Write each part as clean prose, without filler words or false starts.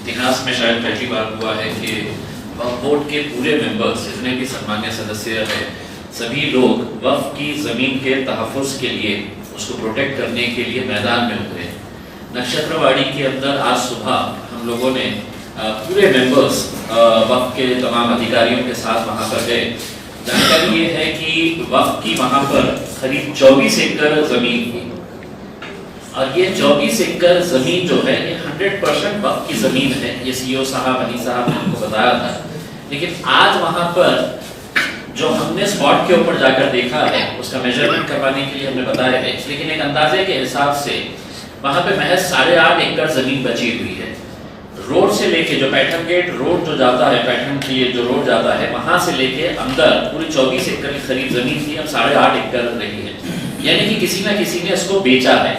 इतिहास में शायद पहली बार हुआ है कि वक्फ बोर्ड के पूरे मेंबर्स, जितने भी सम्मान्य सदस्य हैं, सभी लोग वक्फ की ज़मीन के तहफ़्फ़ुज़ के लिए, उसको प्रोटेक्ट करने के लिए मैदान में उतरे। नक्षत्रवाड़ी के अंदर आज सुबह हम लोगों ने पूरे मेंबर्स वक्फ के तमाम अधिकारियों के साथ वहाँ पर गए। जानकारी ये है कि वक्फ की वहाँ पर करीब 24 एकड़ ज़मीन थी और ये 24 एकड़ ज़मीन जो है ये 100% वक्फ की ज़मीन है। ये सीईओ साहब, अली साहब ने हमको बताया था। लेकिन आज वहाँ पर जो हमने स्पॉट के ऊपर जाकर देखा है, उसका मेजरमेंट करवाने के लिए हमने बताया है, लेकिन एक अंदाजे के हिसाब से वहाँ पे महज 8.5 एकड़ ज़मीन बची हुई है। रोड से लेके जो पैटर्न गेट रोड जो जाता है, पैटर्न के लिए जो रोड जाता है, वहाँ से लेके अंदर पूरी 24 एकड़ की करीब ज़मीन थी, अब 8.5 एकड़ रही है। यानी कि किसी न किसी ने इसको बेचा है।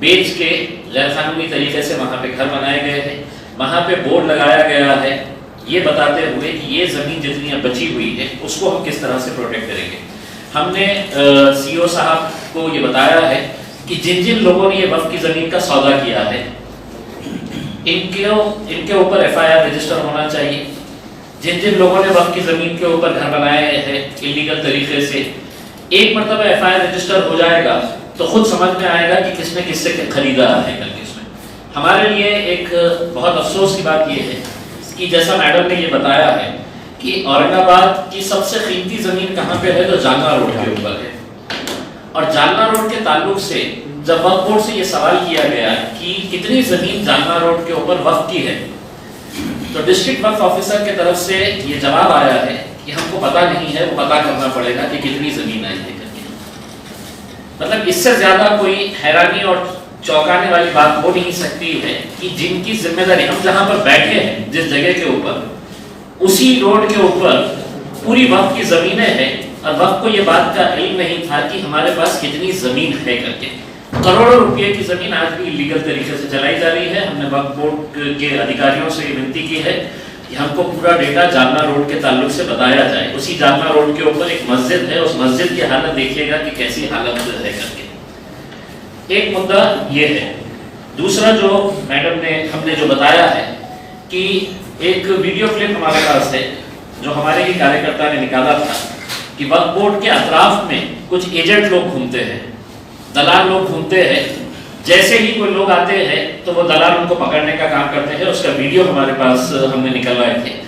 बेच के गैरकानूनी तरीके से वहाँ पे घर बनाए गए हैं। वहाँ पे बोर्ड लगाया गया है ये बताते हुए कि ये ज़मीन जितनी बची हुई है उसको हम किस तरह से प्रोटेक्ट करेंगे। हमने सीईओ साहब को ये बताया है कि जिन जिन लोगों ने ये वक्फ की ज़मीन का सौदा किया है, इनके ऊपर FIR रजिस्टर होना चाहिए। जिन जिन लोगों ने वक्फ की ज़मीन के ऊपर घर बनाए हैं इलीगल तरीके से, एक मरतबा FIR रजिस्टर हो जाएगा तो खुद समझ में आएगा कि किसने किससे खरीदा है करके। इसमें हमारे लिए एक बहुत अफसोस की बात यह है कि जैसा मैडम ने ये बताया है कि औरंगाबाद की सबसे कीमती ज़मीन कहाँ पे है, तो जालना रोड के ऊपर है। और जालना रोड के ताल्लुक से जब वक्फ बोर्ड से ये सवाल किया गया कि कितनी ज़मीन जालना रोड के ऊपर वक्फ की है, तो डिस्ट्रिक्ट वक्फ ऑफिसर की तरफ से ये जवाब आया है कि हमको पता नहीं है, वो पता करना पड़ेगा कि कितनी ज़मीन आई है करके। मतलब इससे ज़्यादा कोई हैरानी और चौंकाने वाली बात हो नहीं सकती है कि जिनकी जिम्मेदारी, हम जहाँ पर बैठे हैं जिस जगह के ऊपर, उसी रोड के ऊपर पूरी वक्फ की ज़मीनें हैं और वक्फ को ये बात का इल्म नहीं था कि हमारे पास कितनी ज़मीन है करके। करोड़ों रुपए की ज़मीन आज भी इलीगल तरीके से चलाई जा रही है। हमने वक्फ बोर्ड के अधिकारियों से ये विनती की है कि हमको पूरा डेटा जालना रोड के ताल्लुक से बताया जाए। उसी जालना रोड के ऊपर एक मस्जिद है, उस मस्जिद की हालत देखिएगा कि कैसी हालत है करके। एक मुद्दा ये है। दूसरा जो मैडम ने हमने जो बताया है कि एक वीडियो क्लिप हमारे पास है जो हमारे ही कार्यकर्ता ने निकाला था कि वक्फ बोर्ड के अतराफ में कुछ एजेंट लोग घूमते हैं, दलाल लोग घूमते हैं। जैसे ही कोई लोग आते हैं तो वो दलाल उनको पकड़ने का काम करते हैं। उसका वीडियो हमारे पास हमने निकलवाए थे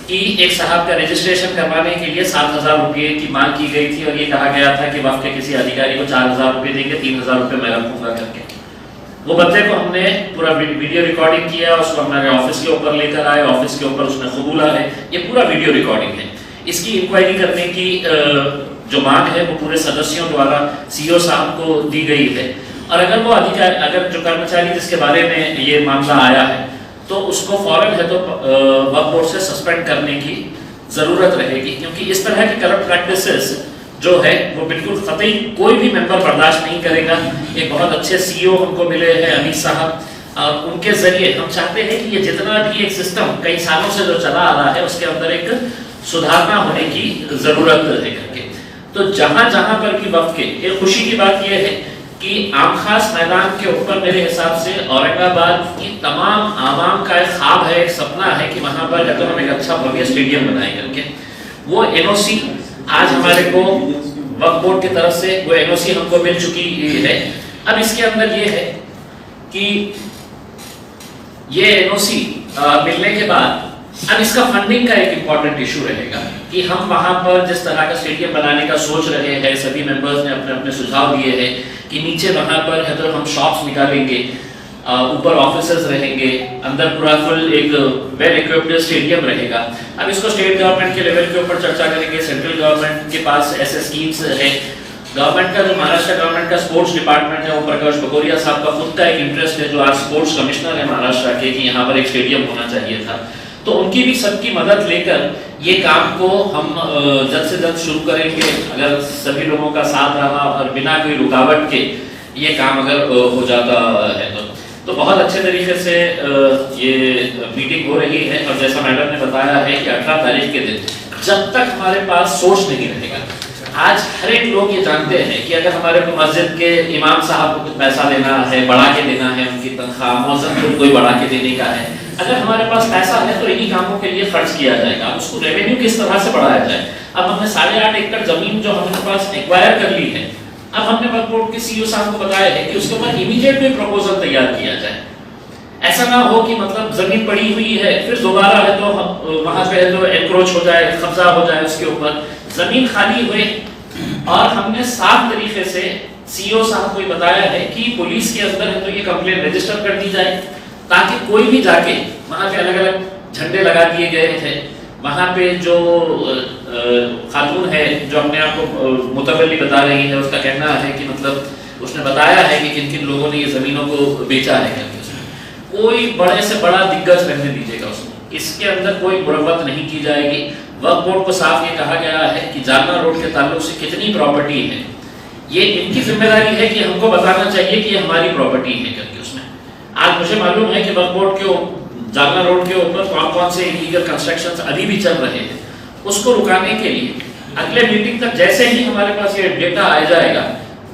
कि एक साहब का रजिस्ट्रेशन करवाने के लिए 7,000 रुपये की मांग की गई थी और ये कहा गया था कि वक्फ के किसी अधिकारी को 4,000 रुपये देंगे, 3,000 रुपये मैं रखूंगा करके। वो बंदे को हमने पूरा वीडियो रिकॉर्डिंग किया, उसको हमारे ऑफिस के ऊपर लेकर आए, ऑफिस के ऊपर उसने कबूला है। ये पूरा वीडियो रिकॉर्डिंग है। इसकी इंक्वायरी करने की जो मांग है वो पूरे सदस्यों द्वारा सीईओ साहब को दी गई है। और अगर जो कर्मचारी जिसके बारे में ये मामला आया है तो उसको फौरन है तो वक्फ बोर्ड से सस्पेंड करने की ज़रूरत रहेगी, क्योंकि इस तरह की करप्ट प्रैक्टिसेस जो है वो बिल्कुल कतई कोई भी मेंबर बर्दाश्त नहीं करेगा। एक बहुत अच्छे सीईओ हमको मिले हैं अली साहब, और उनके ज़रिए हम चाहते हैं कि ये जितना भी एक सिस्टम कई सालों से जो चला आ रहा है उसके अंदर एक सुधारना होने की ज़रूरत है करके। तो जहाँ जहाँ पर भी वक्फ के, एक खुशी की बात यह है कि आम खास मैदान के ऊपर मेरे हिसाब से औरंगाबाद की तमाम आवाम का एक ख्वाब है, एक सपना है कि वहाँ पर या तो हम एक अच्छा भव्य स्टेडियम बनाए करके। वो NOC आज हमारे को वक्फ बोर्ड की तरफ से वो NOC हमको मिल चुकी है। अब इसके अंदर ये है कि ये NOC मिलने के बाद अब इसका फंडिंग का एक इम्पॉर्टेंट इशू रहेगा कि हम वहाँ पर जिस तरह का स्टेडियम बनाने का सोच रहे हैं, सभी मेंबर्स ने अपने अपने सुझाव दिए हैं कि नीचे वहाँ पर है तो हम शॉप्स निकालेंगे, ऊपर ऑफिसेज रहेंगे, अंदर पूरा फुल एक वेल इक्विप्ड स्टेडियम रहेगा। अब इसको स्टेट गवर्नमेंट के लेवल के ऊपर चर्चा करेंगे। सेंट्रल गवर्नमेंट के पास ऐसे स्कीम्स है। गवर्नमेंट का जो महाराष्ट्र गवर्नमेंट का स्पोर्ट्स डिपार्टमेंट है, वो प्रकाश बकोरिया साहब का खुद का एक इंटरेस्ट है, जो आज स्पोर्ट्स कमिश्नर है महाराष्ट्र के, कि यहाँ पर एक स्टेडियम होना चाहिए था। तो उनकी भी सबकी मदद लेकर ये काम को हम जल्द से जल्द शुरू करेंगे। अगर सभी लोगों का साथ रहा और बिना कोई रुकावट के ये काम अगर हो जाता है तो बहुत अच्छे तरीके से ये मीटिंग हो रही है। और जैसा मैडम ने बताया है कि 18 तारीख के दिन जब तक हमारे पास सोर्स नहीं रहेगा, आज हर एक लोग ये जानते हैं कि अगर हमारे को मस्जिद के इमाम साहब को पैसा देना है, बढ़ा के देना है, उनकी तनख्वाह मौजूद को कोई बढ़ा के देने का है, अगर हमारे पास पैसा है तो इन्हीं कामों के लिए खर्च किया जाएगा। अब उसको रेवेन्यू किस तरह से बढ़ाया जाए। अब हमने 8.5 एकड़ जमीन जो हमारे पास एक्वायर कर ली है, अब हमने वक्फ बोर्ड के सीईओ साहब को बताया है कि उसके ऊपर इमीडिएट में प्रपोजल तैयार किया जाए। ऐसा ना हो कि मतलब जमीन पड़ी हुई है, फिर दोबारा है तो वहां पे है तो एनक्रोच हो जाए, कब्जा हो जाए उसके ऊपर, जमीन खाली हुए। और हमने साफ तरीके से सीईओ साहब को बताया है कि पुलिस के अंदर है तो ये कंप्लेन रजिस्टर कर दी जाए, ताकि कोई भी जाके वहां पे अलग अलग झंडे लगा दिए गए थे, वहां पे जो खातून है जो अपने आप को मुतवल्ली बता रही है, उसका कहना है कि मतलब उसने बताया है कि किन किन लोगों ने ये जमीनों को बेचा है करके, उसमें कोई बड़े से बड़ा दिग्गज रहने दीजिएगा उसमें, इसके अंदर कोई मुरव्वत नहीं की जाएगी। वक्फ बोर्ड को साफ ये कहा गया है कि जालना रोड के ताल्लुक से कितनी प्रॉपर्टी है, ये इनकी जिम्मेदारी है कि हमको बताना चाहिए कि ये हमारी प्रॉपर्टी है करके। उसमें आज मुझे मालूम है कि वक्फ बोर्ड के जालना रोड के ऊपर कौन कौन से इलीगल कंस्ट्रक्शंस अभी भी चल रहे हैं, उसको रुकाने के लिए अगले मीटिंग तक जैसे ही हमारे पास ये डेटा आ जाएगा,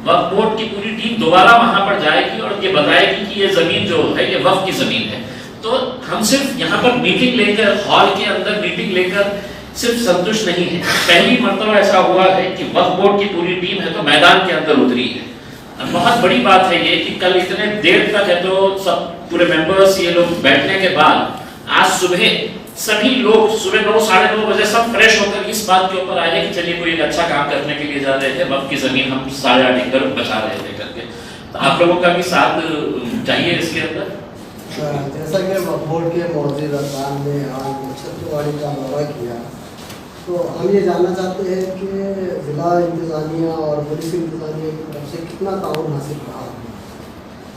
वक्फ बोर्ड की पूरी टीम दोबारा वहां पर जाएगी और ये बताएगी कि ये जमीन जो है ये वक्फ की जमीन है। तो हम सिर्फ यहाँ पर मीटिंग लेकर, हॉल के अंदर मीटिंग लेकर सिर्फ संतुष्ट नहीं है। पहली मर्तबा ऐसा हुआ है कि वक्फ बोर्ड की पूरी टीम है तो मैदान के अंदर उतरी है। बहुत बड़ी बात है ये कि कल इतने देर तक है तो सब पूरे मेंबर्स ये लोग बैठने के बाद आज सुबह सभी लोग सुबह 9 साढ़े 9 बजे सब फ्रेश होकर इस बात के ऊपर आए हैं कि चलिए कोई एक अच्छा काम करने के लिए जा रहे थे, वक्फ की जमीन हम 8.5 एकड़ बचा रहे थे करके। तो आप लोगों का भी साथ चाहिए इसके अंदर। जैसा कि वक्फ बोर्ड के मौजूद अरकान ने आज छत्रवाड़ी का दौरा किया, तो हम ये जानना चाहते हैं कि जिला इंतजामिया और पुलिस इंतजामिया की तरफ से कितना ताउन हासिल रहा।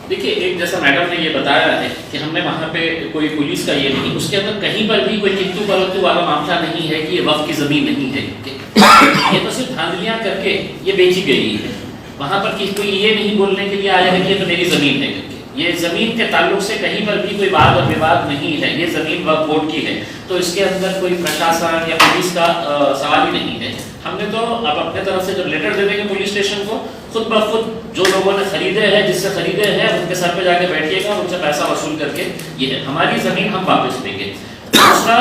देखिए, एक जैसा मैडम ने ये बताया है कि हमने वहाँ पे कोई पुलिस का ये नहीं, उसके अंदर कहीं पर भी कोई किंतु परंतु वाला मामला नहीं है कि ये वक्फ की जमीन नहीं है, ये तो सिर्फ धांधलियाँ करके ये बेची गई है। वहाँ पर कोई ये नहीं बोलने के लिए आया है कि ये तो मेरी जमीन है, ये जमीन के ताल्लुक से कहीं पर भी कोई वाद और विवाद नहीं है, ये जमीन वक्फ बोर्ड की है, तो इसके अंदर कोई प्रशासन या पुलिस का सवाल ही नहीं है। हमने तो अब अपने तरफ से जब लेटर दे देंगे पुलिस स्टेशन को, खुद ब खुद जो लोगों ने खरीदे हैं, जिससे खरीदे हैं, उनके सर पे जाके बैठिएगा, उनसे पैसा वसूल करके ये है हमारी जमीन हम वापस देंगे। दूसरा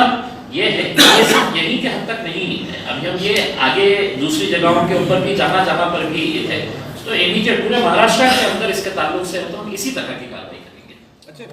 ये है कि ये सिर्फ यहीं के हद तक नहीं है, अभी हम ये आगे दूसरी जगहों के ऊपर भी जहाँ जहाँ पर भी है, तो इमीडिएट पूरे महाराष्ट्र के अंदर इसके ताल्लुक से तो हम इसी तरह की कार्रवाई करेंगे। अच्छा।